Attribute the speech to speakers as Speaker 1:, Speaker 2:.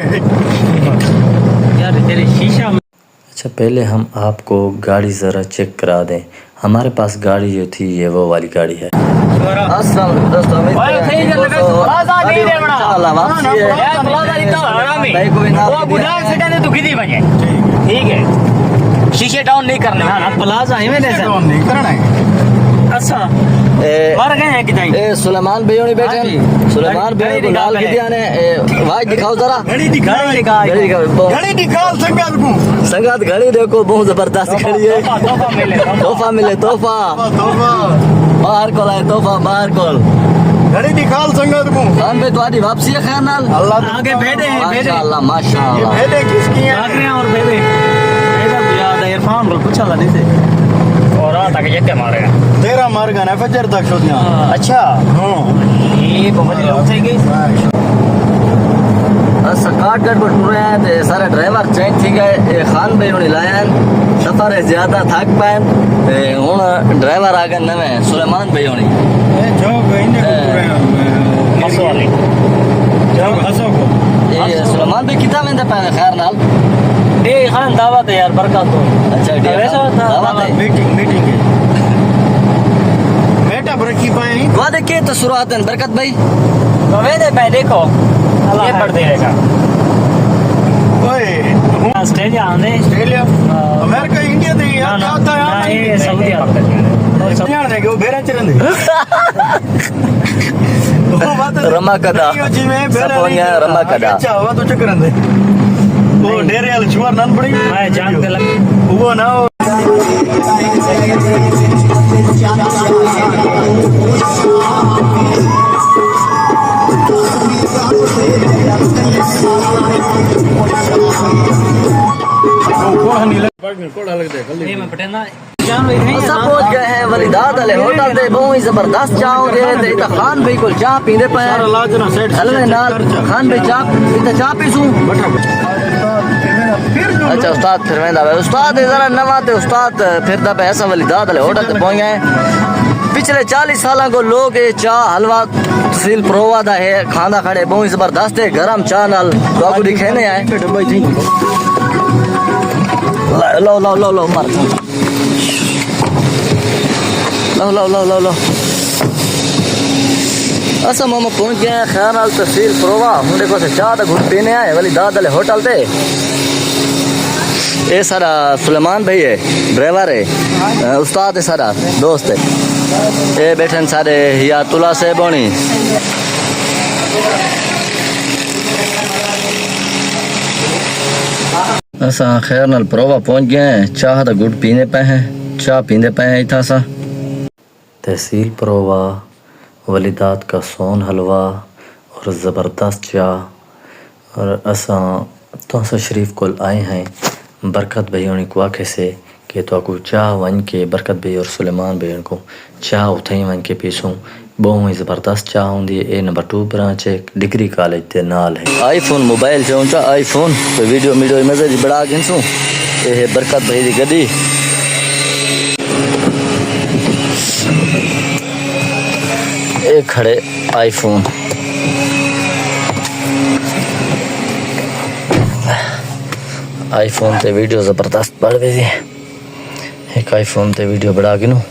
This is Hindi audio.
Speaker 1: यार तेरे शीशा।
Speaker 2: अच्छा पहले हम आपको गाड़ी ज़रा चेक करा दें। हमारे पास गाड़ी जो थी ये वो वाली गाड़ी है।
Speaker 1: ठीक है शीशे डाउन नहीं करने प्लाजा डाउन नहीं करना है। अच्छा मर गए हैं किधर?
Speaker 2: सुलेमान भाई होनी बैठे हैं। सुलेमान भाई को लाल किदिया ने वाज दिखाओ जरा। घड़ी दिखाओ संगात को। संगात घड़ी देखो बहुत जबरदस्त घड़ी है। तोहफा मिले तोहफा बाहर को लाए तोहफा बाहर को घड़ी दिखाओ संगात को। खान भाई तुम्हारी वापसी है खैर नाल अल्लाह आगे भेदे हैं माशाल्लाह माशाल्लाह। भेदे किसकी हैं? आगे और भेदे याद है इरफान को पूछा था नहीं थे और तक ये मारे तेरा मार गया फजर तक सोचना। अच्छा हां ये बहुत लोग थे गए काट काट पर टूर रहे हैं तो सारे ड्राइवर चेंज थी गए। खान भाई ने लाया सफर है ज्यादा थक पाए हूँ ड्राइवर आ गए नवे सुलेमान भाई होनी सुलेमान भाई कितना में पाए खैर नाल डे खान दावत है यार बरकत तो। अच्छा दावत है मीटिंग है बेटा बरकी पाए वादे के तो शुरुआत है बरकत भाई
Speaker 1: वेदे पे देखो ये पढ़ देगा ओए ऑस्ट्रेलिया आने ऑस्ट्रेलिया अमेरिका इंडिया दे यार क्या होता है ये सऊदी अरब जान दे वो बेरा चरंदे
Speaker 2: रमा कदा सपोनिया रमा कदा
Speaker 1: अच्छा वो तो चकरंदे वो डेरे वाले छुआर नन पड़ी मैं जान के लग वो ना
Speaker 2: पहुंच गए हैं वलीदात वाले होटल दे बहुत ही जबरदस्त चाह दे ते खान भाई को चाह पींदे पे हलवे नाल खान भाई चाह इते चाह पीसू। अच्छा उस्ताद फिर वेंदा है उस्ताद जरा नवा ते उस्ताद फिरदा पे ऐसा वलीदात वाले होटल ते पहुंच गए। पिछले 40 साल को लोग ये चाह हलवा तहसील प्रोवा दा है खाना खड़े बहुत ही जबरदस्त है गरम चाह नाल तो आपको दिखाने आए लो लो लो लो मर लो लो लो लो लो असा मामा पहुंच गए हैं खैर नाल तहसील प्रोवा मुंडे को से चाह दा घुट पीने आए वलीदात वाले होटल ते। ये सारा सुलेमान भाई है ड्राइवर है उस्ताद है सारा दोस्त है ये बैठे सारे हियातुल्ला से बोनी असा खैर नाल प्रोवा पहुंच गए हैं चाह दा गुड़ पीने पे हैं चाह पींदे पे हैं इतना सा। तहसील प्रोवा वलीदात का सोन हलवा और ज़बरदस्त चाह और असा तो शरीफ को आए हैं बरकत भाई होनी को आखे से कि तो आपको चाह वन के बरकत भाई और सुलेमान भाई को चाह उठाई वन के पीसूँ बहुत ही ज़बरदस्त चाह होंगी। ए नंबर 2 ब्रांच है डिग्री कॉलेज के नाल है। आईफोन मोबाइल से ऊँचा आईफोन तो वीडियो मजे बड़ा गिनसूँ ये है बरकत भाई की गड्डी ये खड़े आईफोन आईफोन ते वीडियो ज़बरदस्त बढ़ गई एक आईफोन ते वीडियो बढ़ा गिनूँ